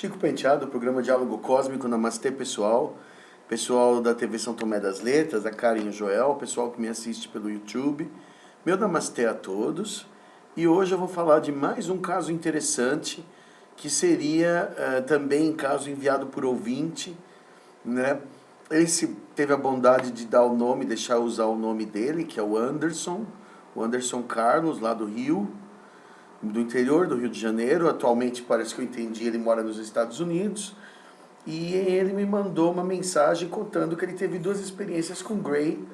Chico Penteado, programa Diálogo Cósmico, Namastê pessoal, pessoal da TV São Tomé das Letras, a Karen e o Joel, pessoal que me assiste pelo YouTube, meu Namastê a todos. E hoje eu vou falar de mais um caso interessante, que seria também caso enviado por ouvinte, né? Esse teve a bondade de dar o nome, deixar eu usar o nome dele, que é o Anderson Carlos, lá do Rio, do interior do Rio de Janeiro. Atualmente, parece que eu entendi, ele mora nos Estados Unidos. E ele me mandou uma mensagem contando que ele teve duas experiências com Gray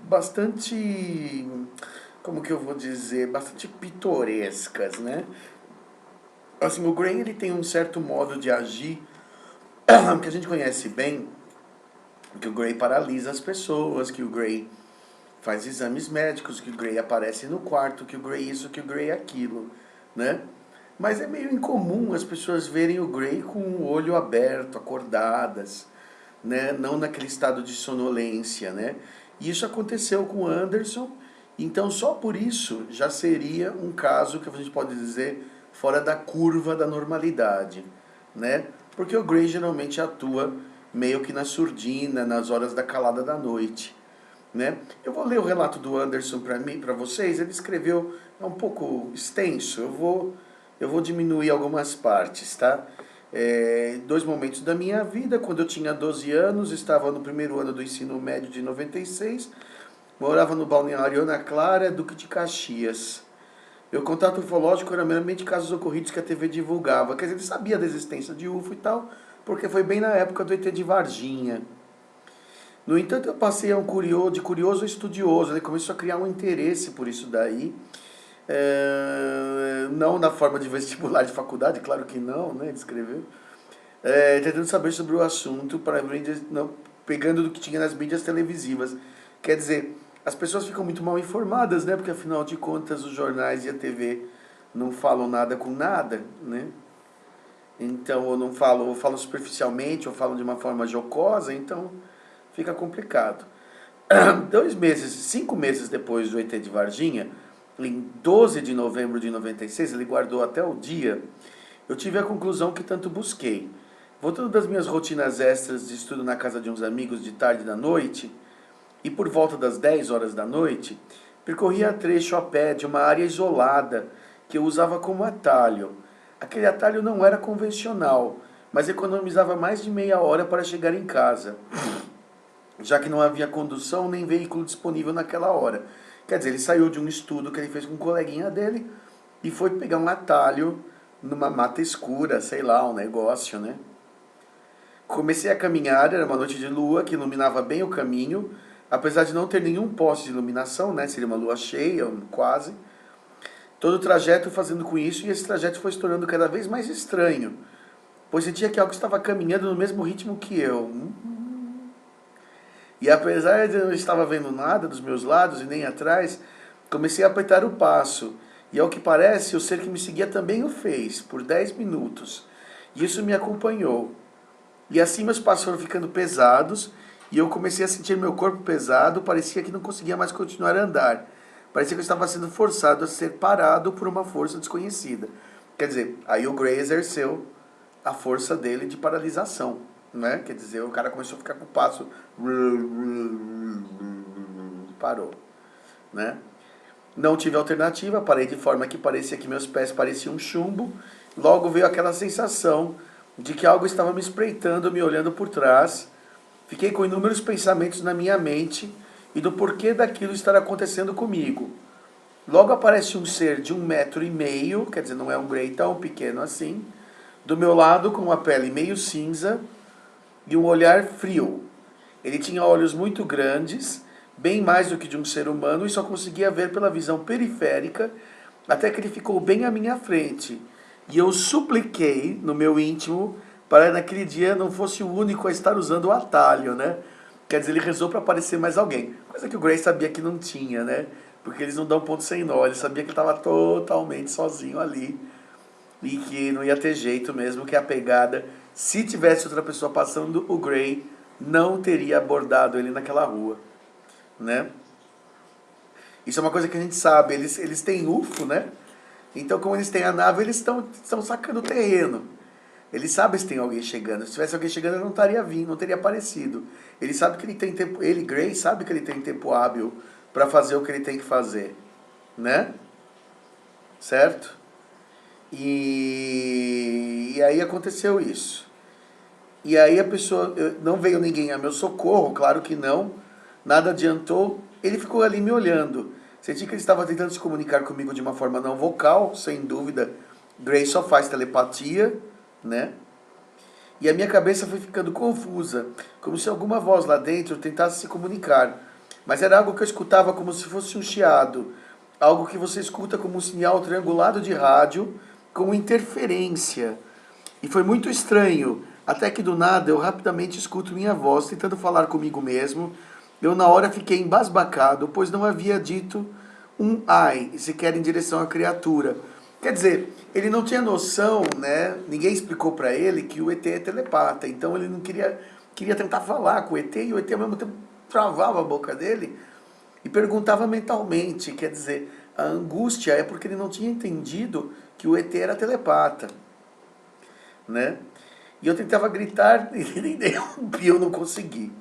bastante, como que eu vou dizer, bastante pitorescas, né? Assim, o Gray, ele tem um certo modo de agir que a gente conhece bem, que o Gray paralisa as pessoas, que o Gray faz exames médicos, que o Gray aparece no quarto, que o Gray isso, que o Gray aquilo, né? Mas é meio incomum as pessoas verem o Gray com o olho aberto, acordadas, né? Não naquele estado de sonolência, né? E isso aconteceu com o Anderson, então só por isso já seria um caso que a gente pode dizer fora da curva da normalidade, né? Porque o Gray geralmente atua meio que na surdina, nas horas da calada da noite, né? Eu vou ler o relato do Anderson para vocês. Ele escreveu, é um pouco extenso, eu vou diminuir algumas partes, tá? Dois momentos da minha vida: quando eu tinha 12 anos, estava no primeiro ano do ensino médio de 96, morava no balneário Ana Clara, Duque de Caxias. Meu contato ufológico era meramente casos ocorridos que a TV divulgava. Quer dizer, ele sabia da existência de UFO e tal, porque foi bem na época do ET de Varginha. No entanto, eu passei a de curioso a estudioso. Ele começou a criar um interesse por isso daí. Não na forma de vestibular de faculdade, claro que não, né? Ele escreveu. Tentando saber sobre o assunto, pegando do que tinha nas mídias televisivas. Quer dizer, as pessoas ficam muito mal informadas, né? Porque afinal de contas os jornais e a TV não falam nada com nada, né? Então, ou falam superficialmente, ou falam de uma forma jocosa, então fica complicado. 5 meses depois do ET de Varginha, em 12 de novembro de 96, ele guardou até o dia, eu tive a conclusão que tanto busquei. Voltando das minhas rotinas extras de estudo na casa de uns amigos de tarde e da noite, e por volta das 10 horas da noite, percorria trecho a pé de uma área isolada que eu usava como atalho. Aquele atalho não era convencional, mas economizava mais de meia hora para chegar em casa, já que não havia condução nem veículo disponível naquela hora. Quer dizer, ele saiu de um estudo que ele fez com um coleguinha dele e foi pegar um atalho numa mata escura, sei lá, um negócio, né? Comecei a caminhar, era uma noite de lua que iluminava bem o caminho, apesar de não ter nenhum poste de iluminação, né? Seria uma lua cheia, quase. Todo o trajeto fazendo com isso, e esse trajeto foi se tornando cada vez mais estranho, pois sentia que algo estava caminhando no mesmo ritmo que eu. E apesar de eu não estar vendo nada dos meus lados e nem atrás, comecei a apertar o passo. E ao que parece, o ser que me seguia também o fez, por 10 minutos. E isso me acompanhou. E assim meus passos foram ficando pesados, e eu comecei a sentir meu corpo pesado, parecia que não conseguia mais continuar a andar. Parecia que eu estava sendo forçado a ser parado por uma força desconhecida. Quer dizer, aí o Gray exerceu a força dele de paralisação, né? Quer dizer, o cara começou a ficar com o passo, parou, né? Não tive alternativa, parei de forma que parecia que meus pés pareciam chumbo. Logo veio aquela sensação de que algo estava me espreitando, me olhando por trás. Fiquei com inúmeros pensamentos na minha mente e do porquê daquilo estar acontecendo comigo. Logo aparece um ser de 1,5 m, quer dizer, não é um Gray tão pequeno assim, do meu lado com uma pele meio cinza e um olhar frio. Ele tinha olhos muito grandes, bem mais do que de um ser humano, e só conseguia ver pela visão periférica, até que ele ficou bem à minha frente. E eu supliquei, no meu íntimo, para naquele dia não fosse o único a estar usando o atalho, né? Quer dizer, ele rezou para aparecer mais alguém. Coisa que o Gray sabia que não tinha, né? Porque eles não dão ponto sem nó. Ele sabia que estava totalmente sozinho ali. E que não ia ter jeito mesmo, que a pegada, se tivesse outra pessoa passando, o Gray não teria abordado ele naquela rua, né? Isso é uma coisa que a gente sabe. Eles têm UFO, né? Então, como eles têm a nave, eles estão sacando o terreno. Ele sabe se tem alguém chegando. Se tivesse alguém chegando, ele não estaria vindo, não teria aparecido. Ele sabe que ele tem tempo, ele, Gray, sabe que ele tem tempo hábil para fazer o que ele tem que fazer, né? Certo? E aí aconteceu isso. E aí a pessoa, não veio ninguém a meu socorro, claro que não, nada adiantou, ele ficou ali me olhando. Senti que ele estava tentando se comunicar comigo de uma forma não vocal, sem dúvida. Gray só faz telepatia, né? E a minha cabeça foi ficando confusa, como se alguma voz lá dentro tentasse se comunicar. Mas era algo que eu escutava como se fosse um chiado, algo que você escuta como um sinal triangulado de rádio, com interferência. E foi muito estranho, até que do nada eu rapidamente escuto minha voz tentando falar comigo mesmo. Eu na hora fiquei embasbacado, pois não havia dito um ai, sequer em direção à criatura. Quer dizer, ele não tinha noção, né? Ninguém explicou para ele que o ET é telepata. Então ele não queria tentar falar com o ET e o ET ao mesmo tempo travava a boca dele e perguntava mentalmente. Quer dizer, a angústia é porque ele não tinha entendido que o ET era telepata, né? E eu tentava gritar e nem eu não consegui.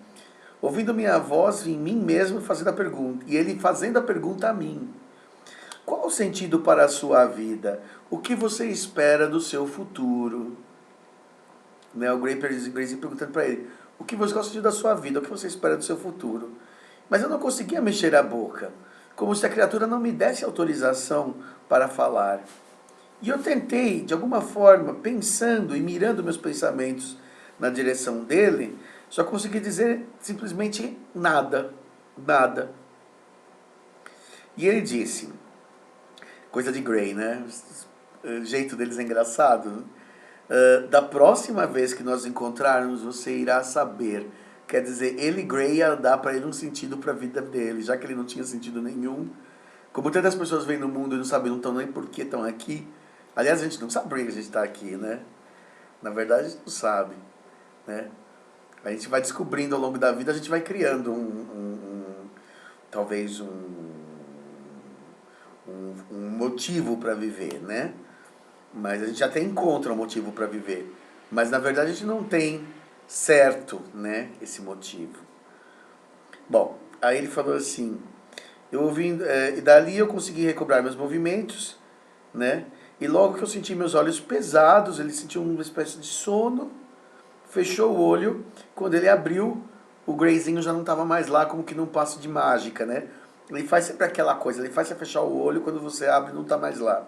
Ouvindo minha voz em mim mesmo fazendo a pergunta, e ele fazendo a pergunta a mim. Qual o sentido para a sua vida? O que você espera do seu futuro? Né, o Grayson perguntando para ele, o que você gosta da sua vida? O que você espera do seu futuro? Mas eu não conseguia mexer a boca, como se a criatura não me desse autorização para falar. E eu tentei, de alguma forma, pensando e mirando meus pensamentos na direção dele, só consegui dizer simplesmente nada, nada. E ele disse, coisa de Gray, né? O jeito deles é engraçado. Da próxima vez que nós encontrarmos, você irá saber. Quer dizer, ele, Gray, ia dar para ele um sentido para a vida dele, já que ele não tinha sentido nenhum. Como tantas pessoas vêm no mundo e não sabem, não estão nem por que estão aqui. Aliás, a gente não sabe por que a gente está aqui, né? Na verdade, a gente não sabe, né? A gente vai descobrindo ao longo da vida, a gente vai criando talvez um motivo para viver, né? Mas a gente até encontra um motivo para viver. Mas na verdade a gente não tem certo, né, esse motivo. Bom, aí ele falou assim, eu ouvi, e dali eu consegui recobrar meus movimentos, né? E logo que eu senti meus olhos pesados, ele sentiu uma espécie de sono, fechou o olho, quando ele abriu, o Grayzinho já não estava mais lá, como que num passo de mágica, né? Ele faz sempre aquela coisa, ele faz você fechar o olho, quando você abre não está mais lá.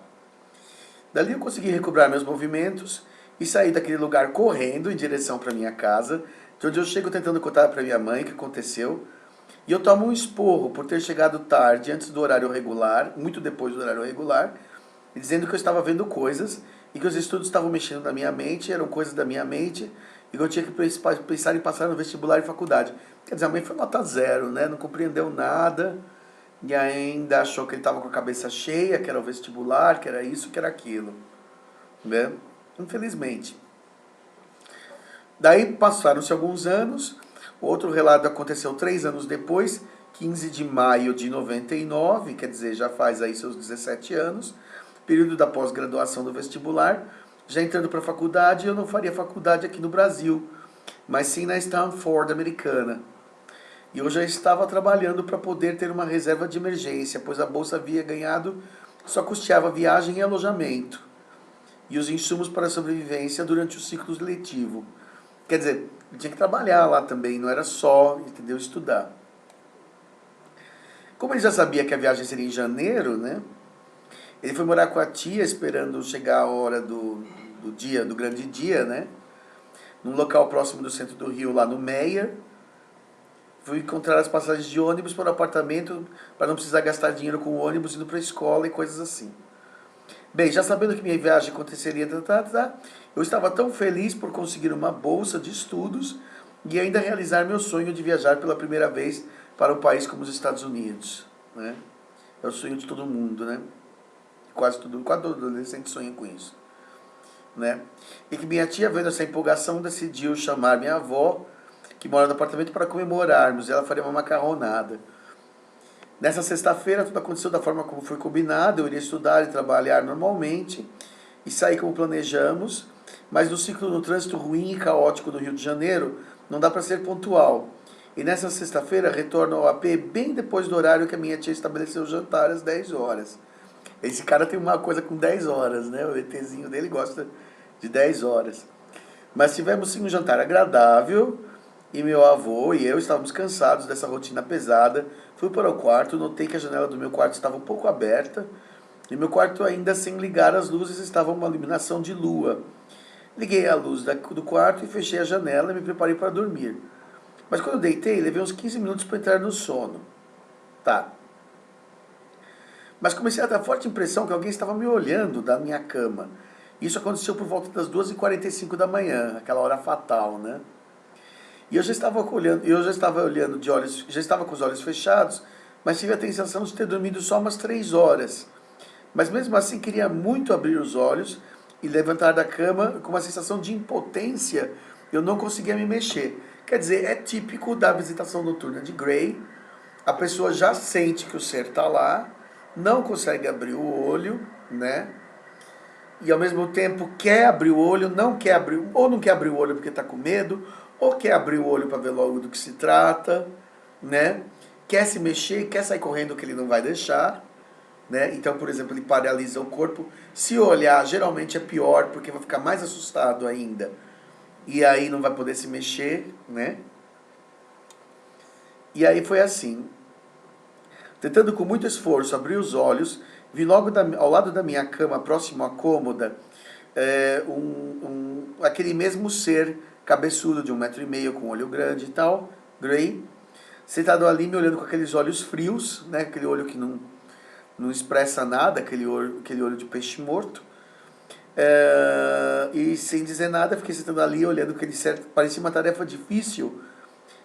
Dali eu consegui recobrar meus movimentos e sair daquele lugar correndo em direção para minha casa, de onde eu chego tentando contar para minha mãe o que aconteceu. E eu tomo um esporro por ter chegado tarde, antes do horário regular, muito depois do horário regular, dizendo que eu estava vendo coisas e que os estudos estavam mexendo na minha mente, eram coisas da minha mente, e que eu tinha que pensar em passar no vestibular e faculdade. Quer dizer, a mãe foi nota zero, né? Não compreendeu nada, e ainda achou que ele estava com a cabeça cheia, que era o vestibular, que era isso, que era aquilo, né? Infelizmente. Daí passaram-se alguns anos, outro relato aconteceu 3 anos depois, 15 de maio de 99, quer dizer, já faz aí seus 17 anos, período da pós-graduação do vestibular, já entrando para a faculdade. Eu não faria faculdade aqui no Brasil, mas sim na Stanford americana. E eu já estava trabalhando para poder ter uma reserva de emergência, pois a bolsa havia ganhado, só custeava viagem e alojamento, e os insumos para a sobrevivência durante o ciclo letivo. Quer dizer, eu tinha que trabalhar lá também, não era só, entendeu, estudar. Como ele já sabia que a viagem seria em janeiro, né? Ele foi morar com a tia, esperando chegar a hora do dia, do grande dia, né? Num local próximo do centro do Rio, lá no Meyer. Fui encontrar as passagens de ônibus para o apartamento, para não precisar gastar dinheiro com o ônibus, indo para a escola e coisas assim. Bem, já sabendo que minha viagem aconteceria, eu estava tão feliz por conseguir uma bolsa de estudos e ainda realizar meu sonho de viajar pela primeira vez para um país como os Estados Unidos, né? É o sonho de todo mundo, né? Quase todo adolescente sonha com isso, né? E que minha tia, vendo essa empolgação, decidiu chamar minha avó, que mora no apartamento, para comemorarmos, e ela faria uma macarronada. Nessa sexta-feira, tudo aconteceu da forma como foi combinado. Eu iria estudar e trabalhar normalmente, e sair como planejamos. mas no ciclo do trânsito ruim e caótico do Rio de Janeiro, não dá para ser pontual. E nessa sexta-feira retorno ao AP bem depois do horário que a minha tia estabeleceu o jantar às 10 horas. Esse cara tem uma coisa com 10 horas, né? O ETzinho dele gosta de 10 horas. Mas tivemos sim um jantar agradável e meu avô e eu estávamos cansados dessa rotina pesada. Fui para o quarto, notei que a janela do meu quarto estava um pouco aberta e meu quarto ainda sem ligar as luzes estava uma iluminação de lua. Liguei a luz do quarto e fechei a janela e me preparei para dormir. Mas quando eu deitei, levei uns 15 minutos para entrar no sono. Tá. Mas comecei a ter a forte impressão que alguém estava me olhando da minha cama. Isso aconteceu por volta das 2h45 da manhã, aquela hora fatal, né? E eu já estava olhando de olhos, já estava com os olhos fechados, mas tive a sensação de ter dormido só umas 3 horas. Mas mesmo assim queria muito abrir os olhos e levantar da cama com uma sensação de impotência. Eu não conseguia me mexer. Quer dizer, é típico da visitação noturna de Gray. A pessoa já sente que o ser está lá, não consegue abrir o olho, né? E ao mesmo tempo quer abrir o olho, não quer abrir, ou não quer abrir o olho porque está com medo, ou quer abrir o olho para ver logo do que se trata, né? Quer se mexer, quer sair correndo que ele não vai deixar, né? Então, por exemplo, ele paralisa o corpo. Se olhar, geralmente é pior, porque vai ficar mais assustado ainda. E aí não vai poder se mexer, né? E aí foi assim. Tentando com muito esforço abrir os olhos, vi logo ao lado da minha cama, próximo à cômoda, aquele mesmo ser cabeçudo de 1,5 m, com olho grande e tal, Gray, sentado ali me olhando com aqueles olhos frios, né? Aquele olho que não expressa nada, aquele olho de peixe morto. E sem dizer nada, fiquei sentado ali olhando que ele parecia uma tarefa difícil,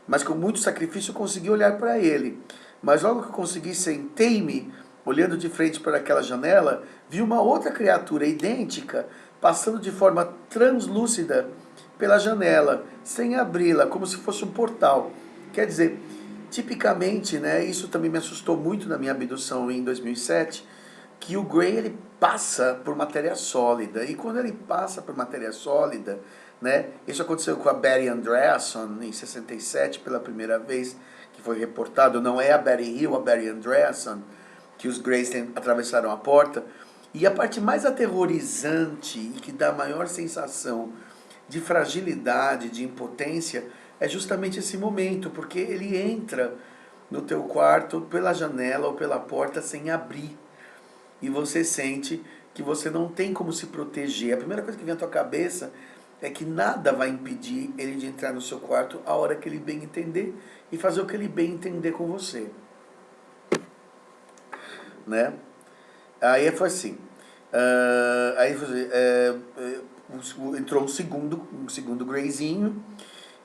mas com muito sacrifício consegui olhar para ele. Mas logo que eu consegui, sentei-me, olhando de frente para aquela janela, vi uma outra criatura idêntica, passando de forma translúcida pela janela, sem abri-la, como se fosse um portal. Quer dizer, tipicamente, né, isso também me assustou muito na minha abdução em 2007, que o Gray ele passa por matéria sólida. E quando ele passa por matéria sólida, né, isso aconteceu com a Betty Andreasson em 67 pela primeira vez, que foi reportado. Não é a Betty Hill, a Betty Andreasson, que os Grays atravessaram a porta. E a parte mais aterrorizante e que dá a maior sensação de fragilidade, de impotência, é justamente esse momento, porque ele entra no teu quarto pela janela ou pela porta sem abrir. E você sente que você não tem como se proteger. A primeira coisa que vem à tua cabeça é que nada vai impedir ele de entrar no seu quarto a hora que ele bem entender e fazer o que ele bem entender com você. Né? Aí foi assim. Entrou um segundo Grayzinho,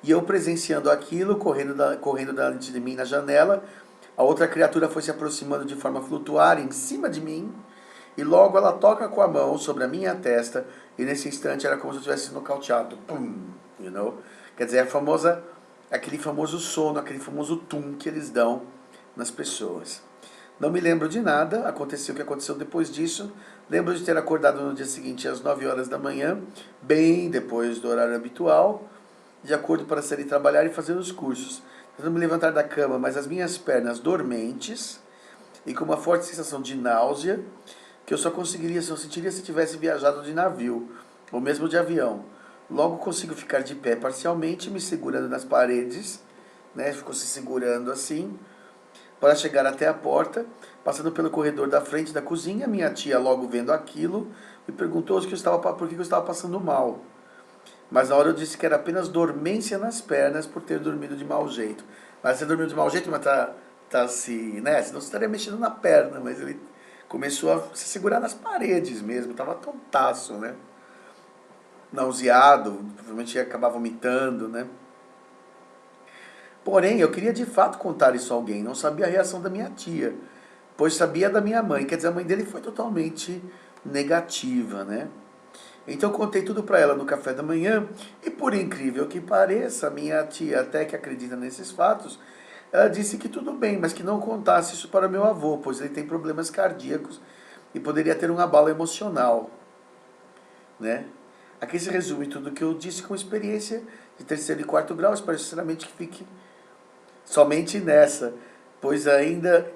e eu presenciando aquilo, correndo diante de mim na janela. A outra criatura foi se aproximando de forma flutuar em cima de mim, e logo ela toca com a mão sobre a minha testa, e nesse instante era como se eu tivesse nocauteado. Pum, you know? Quer dizer, aquele famoso sono, aquele famoso tum que eles dão nas pessoas. Não me lembro de nada, aconteceu o que aconteceu depois disso. Lembro de ter acordado no dia seguinte às 9 horas da manhã, bem depois do horário habitual, de acordo para sair trabalhar e fazer os cursos. Tentando me levantar da cama, mas as minhas pernas dormentes e com uma forte sensação de náusea, que eu só sentiria se tivesse viajado de navio, ou mesmo de avião. Logo consigo ficar de pé parcialmente, me segurando nas paredes, né? Ficou se segurando assim, para chegar até a porta, passando pelo corredor da frente da cozinha. Minha tia, logo vendo aquilo, me perguntou por que eu estava passando mal. Mas na hora eu disse que era apenas dormência nas pernas por ter dormido de mau jeito. Mas você dormiu de mau jeito, mas tá se, né? Senão você estaria mexendo na perna, mas ele começou a se segurar nas paredes mesmo, estava tontaço, né? Nauseado, provavelmente ia acabar vomitando, né? Porém, eu queria de fato contar isso a alguém, não sabia a reação da minha tia, pois sabia da minha mãe, quer dizer, a mãe dele foi totalmente negativa, né? Então eu contei tudo para ela no café da manhã, e por incrível que pareça, minha tia, até que acredita nesses fatos, ela disse que tudo bem, mas que não contasse isso para meu avô, pois ele tem problemas cardíacos e poderia ter um abalo emocional, né? aqui se resume tudo o que eu disse com experiência de terceiro e quarto grau. Espero sinceramente que fique somente nessa, pois ainda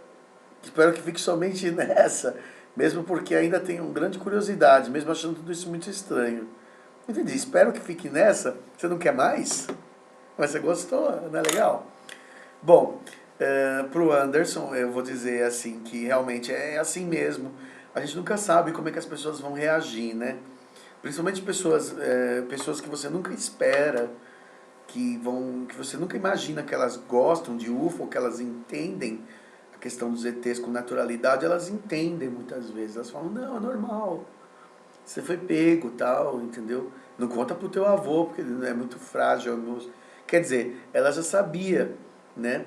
espero que fique somente nessa, mesmo porque ainda tenho grande curiosidade, mesmo achando tudo isso muito estranho. Entendi, espero que fique nessa. Você não quer mais? Mas você gostou, não é legal? Bom, pro Anderson eu vou dizer assim que realmente é assim mesmo. A gente nunca sabe como é que as pessoas vão reagir, né? Principalmente pessoas que você nunca espera, que você nunca imagina que elas gostam de UFO, que elas entendem a questão dos ETs com naturalidade, elas entendem muitas vezes. Elas falam, não, é normal, você foi pego, tal, entendeu? Não conta pro teu avô, porque ele é muito frágil. Quer dizer, ela já sabia, né?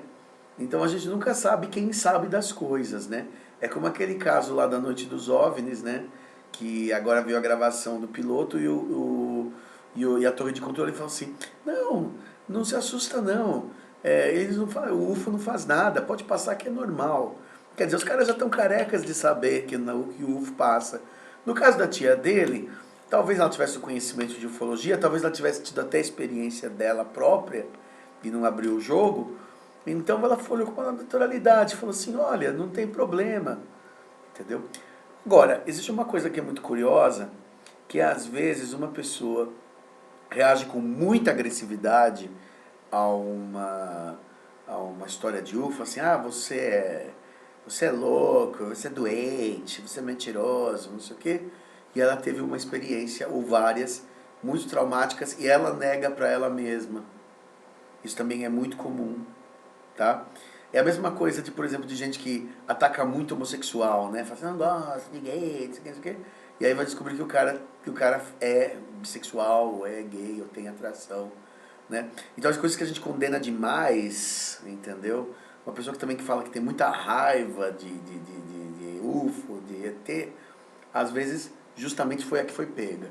Então a gente nunca sabe quem sabe das coisas, né? É como aquele caso lá da Noite dos OVNIs, né? Que agora veio a gravação do piloto e a torre de controle falou assim, não se assusta não, eles não o UFO não faz nada, pode passar que é normal. Quer dizer, os caras já estão carecas de saber que o UFO passa. No caso da tia dele, talvez ela tivesse o conhecimento de ufologia, talvez ela tivesse tido até a experiência dela própria e não abriu o jogo, então ela olhou com uma naturalidade, falou assim, olha, não tem problema, entendeu? Agora, existe uma coisa que é muito curiosa, que às vezes uma pessoa reage com muita agressividade a uma história de UFO, assim, você é louco, você é doente, você é mentiroso, não sei o quê. E ela teve uma experiência, ou várias, muito traumáticas, e ela nega para ela mesma. Isso também é muito comum, tá? É a mesma coisa de, por exemplo, de gente que ataca muito homossexual, né? Fala assim, não gosto de gay, não sei o que, não sei o que. E aí vai descobrir que o cara é bissexual, ou é gay, ou tem atração, né? Então as coisas que a gente condena demais, entendeu? Uma pessoa que também que fala que tem muita raiva de UFO, de ET, às vezes justamente foi a que foi pega.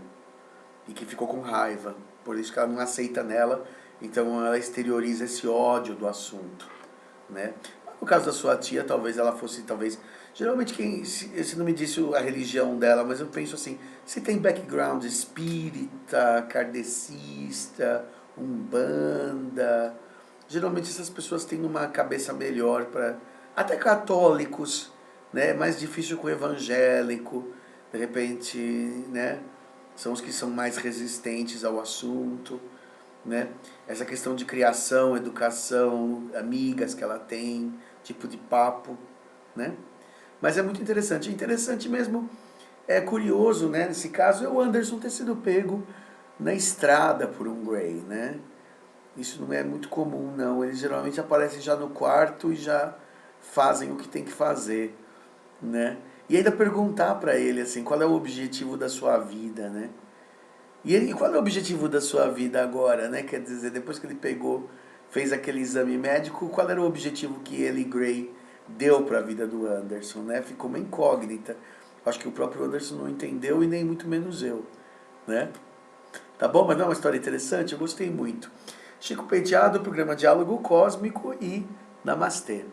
E que ficou com raiva. Por isso que ela não aceita nela, então ela exterioriza esse ódio do assunto, né? No caso da sua tia, talvez ela fosse, geralmente se não me disse a religião dela, mas eu penso assim, se tem background espírita, kardecista, umbanda, geralmente essas pessoas têm uma cabeça melhor para, até católicos, né? Mais difícil com evangélico, de repente, né? São os que são mais resistentes ao assunto, né? Essa questão de criação, educação, amigas que ela tem, tipo de papo, né? Mas é muito interessante. É interessante mesmo, é curioso, né? Nesse caso, é o Anderson ter sido pego na estrada por um Grey, né? Isso não é muito comum, não. Eles geralmente aparecem já no quarto e já fazem o que tem que fazer, né? E ainda perguntar para ele, assim, qual é o objetivo da sua vida, né? E qual é o objetivo da sua vida agora, né? Quer dizer, depois que ele pegou, fez aquele exame médico, qual era o objetivo que ele, Grey, deu para a vida do Anderson, né? Ficou uma incógnita. Acho que o próprio Anderson não entendeu e nem muito menos eu, né? Tá bom? Mas não é uma história interessante? Eu gostei muito. Chico Penteado, programa Diálogo Cósmico e Namastê.